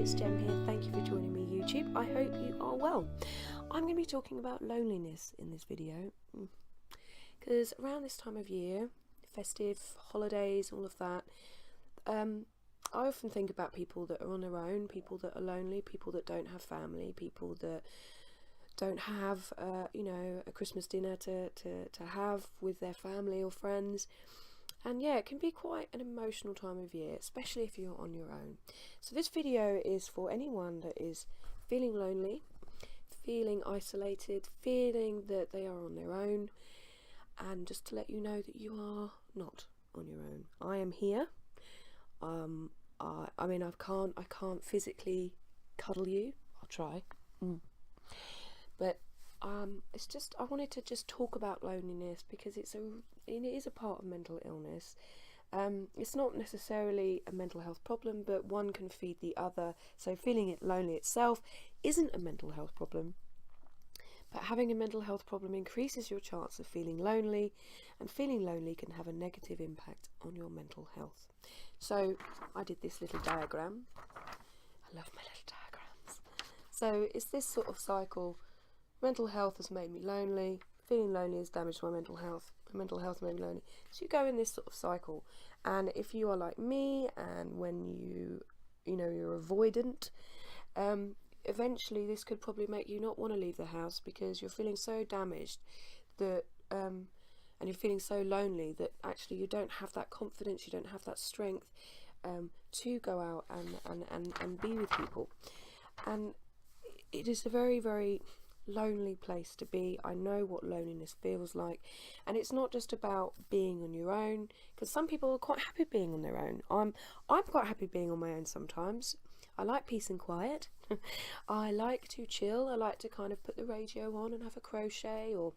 it's Jem here. Thank you for joining me, YouTube. I hope you are well. I'm going to be talking about loneliness in this video because around this time of year, festive, holidays, all of that, I often think about people that are on their own, people that are lonely, people that don't have family, people that don't have, a Christmas dinner to have with their family or friends. And yeah, it can be quite an emotional time of year, especially if you're on your own. So this video is for anyone that is feeling lonely, feeling isolated, feeling that they are on their own, and just to let you know that you are not on your own. I am here. I can't physically cuddle you. I'll try. But it's just, I wanted to just talk about loneliness because it is a part of mental illness. It's not necessarily a mental health problem, but one can feed the other. So feeling lonely itself isn't a mental health problem, but having a mental health problem increases your chance of feeling lonely, and feeling lonely can have a negative impact on your mental health. So I did this little diagram. I love my little diagrams. So it's this sort of cycle. Mental health has made me lonely. Feeling lonely has damaged my mental health. My mental health made me lonely. So you go in this sort of cycle. And if you are like me, and when you're avoidant, eventually this could probably make you not want to leave the house because you're feeling so damaged that and you're feeling so lonely that actually you don't have that confidence, you don't have that strength to go out and be with people. And it is a very, very lonely place to be. I know what loneliness feels like, and it's not just about being on your own, because some people are quite happy being on their own. I'm quite happy being on my own sometimes. I like peace and quiet. I like to chill. I like to kind of put the radio on and have a crochet, or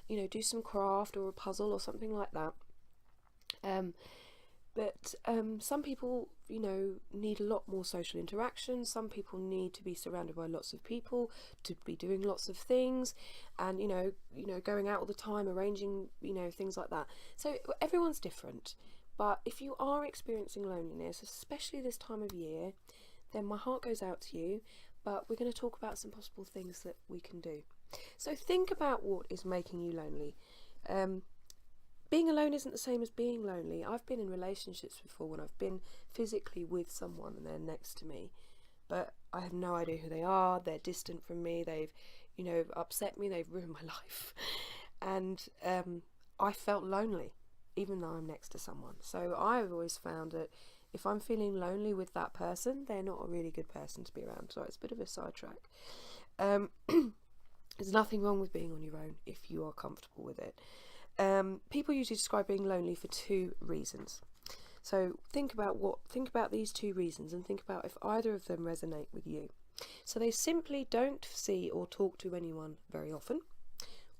do some craft or a puzzle or something like that. But some people, need a lot more social interaction. Some people need to be surrounded by lots of people, to be doing lots of things, and going out all the time, arranging, things like that. So everyone's different. But if you are experiencing loneliness, especially this time of year, then my heart goes out to you. But we're going to talk about some possible things that we can do. So think about what is making you lonely. Being alone isn't the same as being lonely. I've been in relationships before when I've been physically with someone and they're next to me, but I have no idea who they are. They're distant from me. They've, upset me. They've ruined my life. And I felt lonely, even though I'm next to someone. So I've always found that if I'm feeling lonely with that person, they're not a really good person to be around. So it's a bit of a sidetrack. There's nothing wrong with being on your own if you are comfortable with it. People usually describe being lonely for two reasons. So think about these two reasons and think about if either of them resonate with you. So they simply don't see or talk to anyone very often,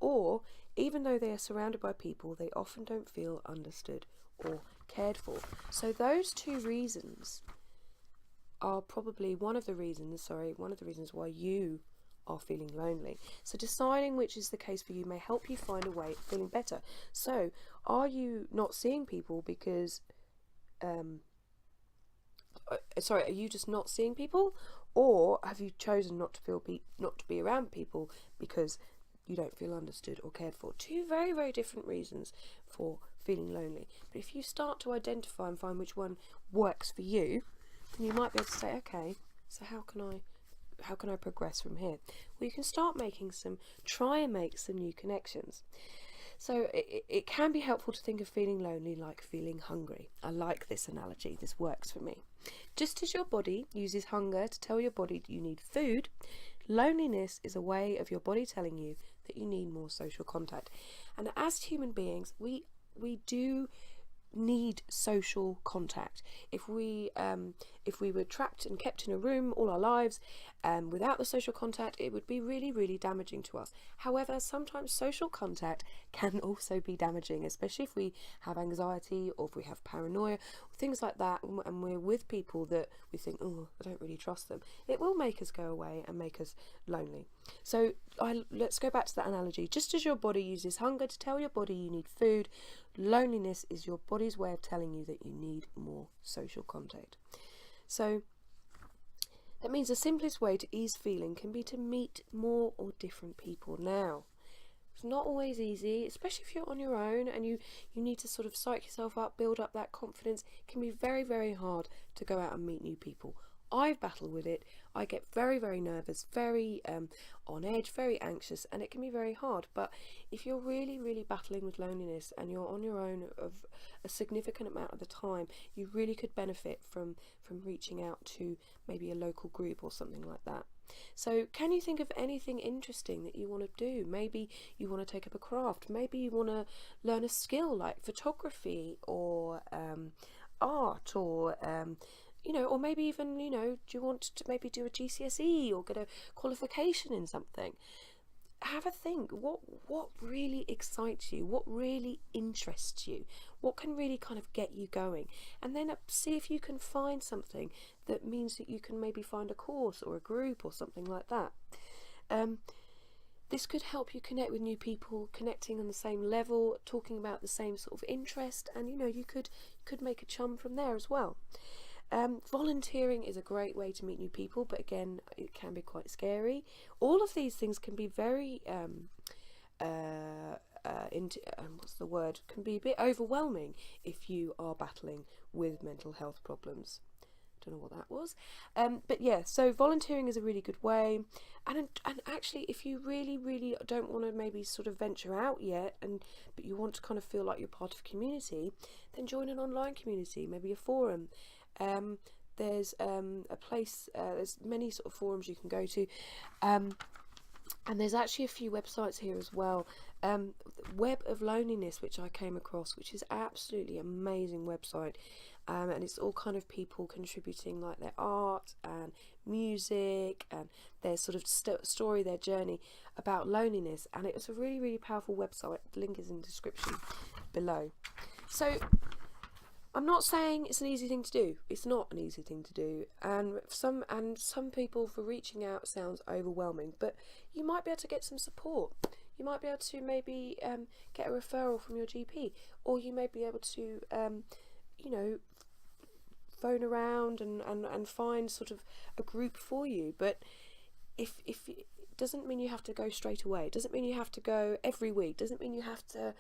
or even though they are surrounded by people, they often don't feel understood or cared for. So those two reasons are probably one of the reasons why you are feeling lonely. So deciding which is the case for you may help you find a way of feeling better. So are you not seeing people because are you just not seeing people, or have you chosen not to be around people because you don't feel understood or cared for? Two very, very different reasons for feeling lonely. But if you start to identify and find which one works for you, then you might be able to say, okay, so how can I progress from here? Well, you can try and make some new connections. So it can be helpful to think of feeling lonely like feeling hungry. I like this analogy. This works for me. Just as your body uses hunger to tell your body you need food, loneliness is a way of your body telling you that you need more social contact. And as human beings, we do need social contact. If we were trapped and kept in a room all our lives without the social contact, it would be really, really damaging to us. However, sometimes social contact can also be damaging, especially if we have anxiety or if we have paranoia, things like that, and we're with people that we think, oh, I don't really trust them. It will make us go away and make us lonely. So let's go back to that analogy. Just as your body uses hunger to tell your body you need food, loneliness is your body's way of telling you that you need more social contact. So That means the simplest way to ease feeling can be to meet more or different people. Now, it's not always easy, especially if you're on your own and you need to sort of psych yourself up, build up that confidence. It can be very, very hard to go out and meet new people. I've battled with it. I get very, very nervous, very on edge, very anxious, and it can be very hard. But if you're really, really battling with loneliness and you're on your own of a significant amount of the time, you really could benefit from reaching out to maybe a local group or something like that. So can you think of anything interesting that you want to do? Maybe you want to take up a craft. Maybe you want to learn a skill like photography or art or or maybe even, do you want to maybe do a GCSE or get a qualification in something? Have a think. What really excites you? What really interests you? What can really kind of get you going? And then see if you can find something that means that you can maybe find a course or a group or something like that. This could help you connect with new people, connecting on the same level, talking about the same sort of interest, and you could make a chum from there as well. Volunteering is a great way to meet new people, but again, it can be quite scary. All of these things can be very can be a bit overwhelming if you are battling with mental health problems. Don't know what that was, but yeah, so volunteering is a really good way. And actually, if you really don't want to maybe sort of venture out yet, but you want to kind of feel like you're part of a community, then join an online community, maybe a forum. There's a place, there's many sort of forums you can go to, and there's actually a few websites here as well. Web of Loneliness, which I came across, which is absolutely amazing website, and it's all kind of people contributing like their art and music and their sort of story, their journey about loneliness, and it was a really powerful website. The link is in the description below. So I'm not saying it's an easy thing to do. It's not an easy thing to do, and some people, for reaching out sounds overwhelming, but you might be able to get some support. You might be able to maybe get a referral from your GP, or you may be able to phone around and find sort of a group for you. But if it doesn't mean you have to go straight away. It doesn't mean you have to go every week. Doesn't mean you have to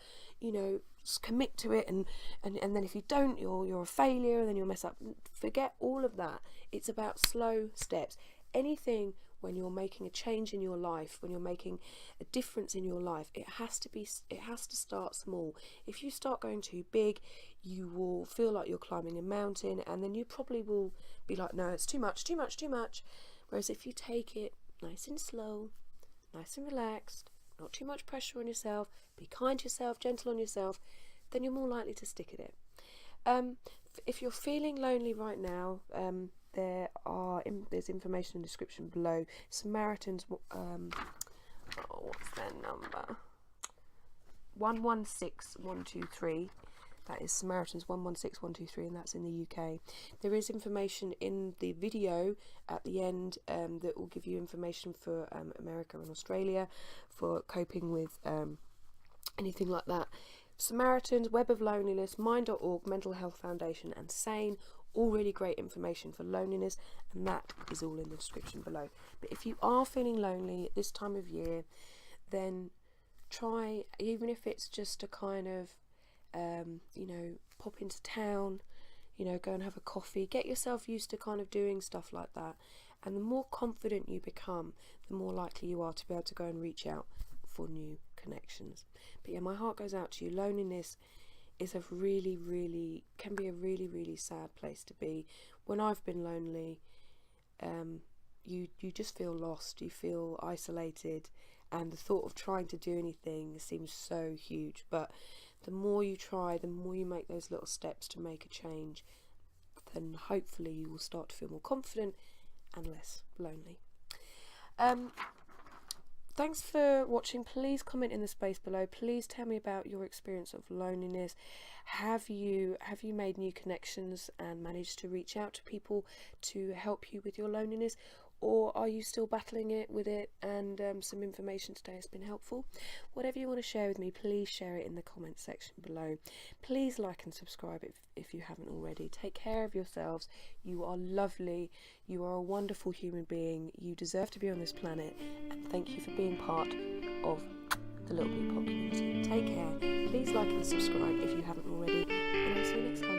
commit to it and then if you don't, you're a failure and then you'll mess up. Forget all of that. It's about slow steps. Anything, when you're making a change in your life, when you're making a difference in your life, it has to start small. If you start going too big, you will feel like you're climbing a mountain, and then you probably will be like, no, it's too much. Whereas if you take it nice and slow, nice and relaxed, not too much pressure on yourself, be kind to yourself, gentle on yourself, then you're more likely to stick at it. If you're feeling lonely right now, there's information in the description below. Samaritans, what's their number? 116123. That is Samaritans 116123, and that's in the UK. There is information in the video at the end that will give you information for America and Australia for coping with anything like that. Samaritans, Web of Loneliness, Mind.org, Mental Health Foundation, and Sane. All really great information for loneliness, and that is all in the description below. But if you are feeling lonely at this time of year, then try, even if it's just a kind of pop into town, go and have a coffee, get yourself used to kind of doing stuff like that. And the more confident you become, the more likely you are to be able to go and reach out for new connections. But yeah, my heart goes out to you. Loneliness is can be a really sad place to be. When I've been lonely, you just feel lost, you feel isolated, and the thought of trying to do anything seems so huge. But the more you try, the more you make those little steps to make a change, then hopefully you will start to feel more confident and less lonely. Thanks for watching. Please comment in the space below. Please tell me about your experience of loneliness. Have you made new connections and managed to reach out to people to help you with your loneliness? or are you still battling it with it, and some information today has been helpful? Whatever you want to share with me, please share it in the comments section below. Please like and subscribe if you haven't already. Take care of yourselves. You are lovely. You are a wonderful human being. You deserve to be on this planet, and thank you for being part of the Little Blue Pot community. Take care. Please like and subscribe if you haven't already, and I'll see you next time.